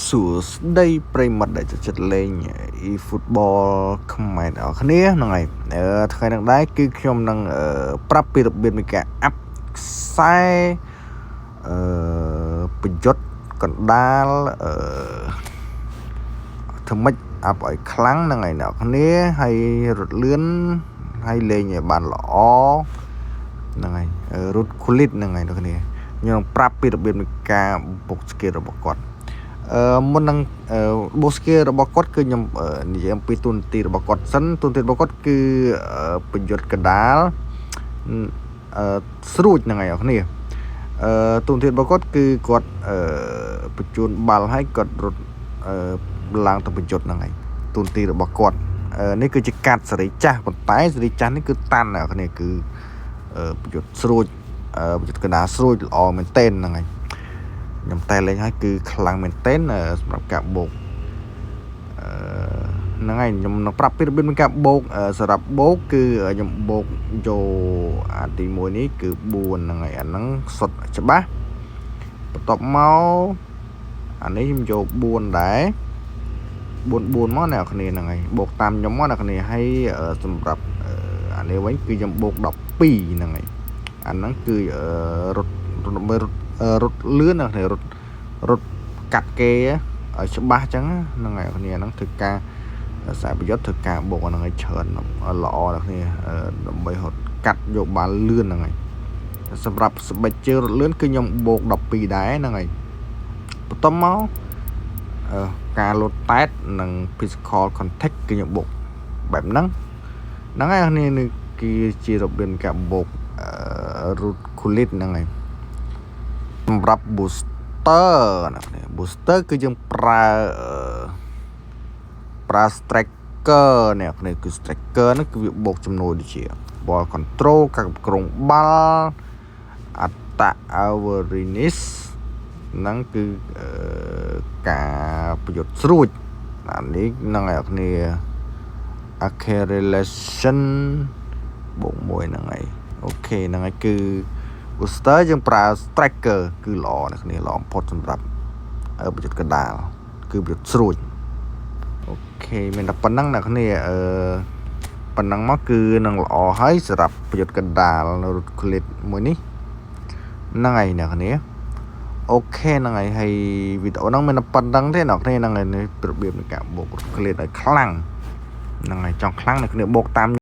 សួស្ដីប្រិមត្តដែលចូលចិត្តលេង e-football ខ្មែរអ្នកនរគ្នាហ្នឹងហើយថ្ងៃនេះដែរគឺខ្ញុំនឹងប្រាប់ពីរបៀបនៃការអាប់ខ្សែប្រយុទ្ធកណ្ដាលធ្វើម៉េចអាប់ឲ្យខ្លាំងហ្នឹងហើយអ្នកនរគ្នាហើយរត់លឿនហើយលេងឲ្យបានល្អហ្នឹងហើយរត់ kulit ហ្នឹងហើយអ្នកនរគ្នាខ្ញុំប្រាប់ពីរបៀបនៃការបុកស្គីរបស់គាត់មុននឹងបូស្គីរបស់គាត់គឺខ្ញុំនិយាយអំពីទូនទីរបស់គាត់សិនទូនទីរបស់គាត់គឺប្រយុទ្ធកដាលស្រួចហ្នឹងហើយអ្នកគ្នាទូនទីរបស់គាត់គឺគាត់បញ្ជូនបាល់ឲ្យគាត់រត់ឡើងទៅប្រយុទ្ធហ្នឹងហើយទូនទីរបស់គាត់នេះគឺជាកាត់សេរីចាស់ប៉ុន្តែសេរីចាស់នេះគឺតាន់អ្នកគ្នាគឺប្រយុទ្ធស្រួចប្រយុទ្ធកដាលស្រួចល្អមែនទែនហ្នឹងហើយខ្ញុំតែលេងឲ្យគឺខ្លាំងមែនទែនសម្រាប់ការបោកហ្នឹងហើយខ្ញុំនឹងប្រាប់ពីរបៀបនៃការបោកសម្រាប់បោកគឺខ្ញុំបោកយកអាទី1នេះគឺ4ហ្នឹងហើយអាហ្នឹងសុទ្ធច្បាស់បន្ទាប់មកអានេះខ្ញុំយក4ដែរ4មកអ្នកគ្នាហ្នឹងហើយបោកតាមខ្ញុំមកអ្នកគ្នាហើយសម្រាប់អានេះវិញគឺខ្ញុំបោក12ហ្នឹងហើយអាហ្នឹងគឺរត់លឿនណាស់រត់កាត់គេឲ្យច្បាស់អញ្ចឹងហ្នឹងហើយគ្នាហ្នឹងធ្វើការខ្សែប្រយុទ្ធធ្វើការបោកហ្នឹងឲ្យច្រើនល្អណាស់គ្នាដើម្បីរត់កាត់យកបានលឿនហ្នឹងហើយសម្រាប់ស្បិចជើងរត់លឿនគឺខ្ញុំបោក12ដែរហ្នឹងហើយបន្ទាប់មកការលោតតែតនិង physical contact គឺខ្ញុំបោកបែបហ្នឹងហើយនេះគឺជារបៀបការបោកroot kulit ហ្នឹងហើយសម្រាប់ booster ណាគ្នា booster គឺយើងប្រើ striker នេះគ្នាគឺ striker ហ្នឹងគឺវាបោកចំនួនដូចជា ball control ការគ្រប់គ្រងបាល់ attack awareness ហ្នឹងគឺការប្រយុទ្ធស្រួចអានេះហ្នឹងហើយគ្នា acceleration បូក1ហ្នឹងហើយអូខេហ្នឹងហើយគឺ booster យើងប្រើ striker គឺល្អណាស់គ្នាល្អបំផុតសម្រាប់ប្រយុទ្ធកណ្ដាលគឺប្រយុទ្ធស្រួចអូខេមានតែប៉ុណ្ណឹងណាស់គ្នាប៉ុណ្ណឹងមកគឺនឹងល្អហើយសម្រាប់ប្រយុទ្ធកណ្ដាលនៅរត់ kulit មួយនេះហ្នឹងហើយណាស់គ្នាអូខេហ្នឹងហើយវីដេអូហ្នឹងមានតែប៉ុណ្ណឹងទេអ្នកគ្នាហ្នឹងហើយរបៀបនៃការបោករត់ kulit ឲ្យខ្លាំងហ្នឹងហើយចង់ខ្លាំងអ្នកគ្នាបោកតាម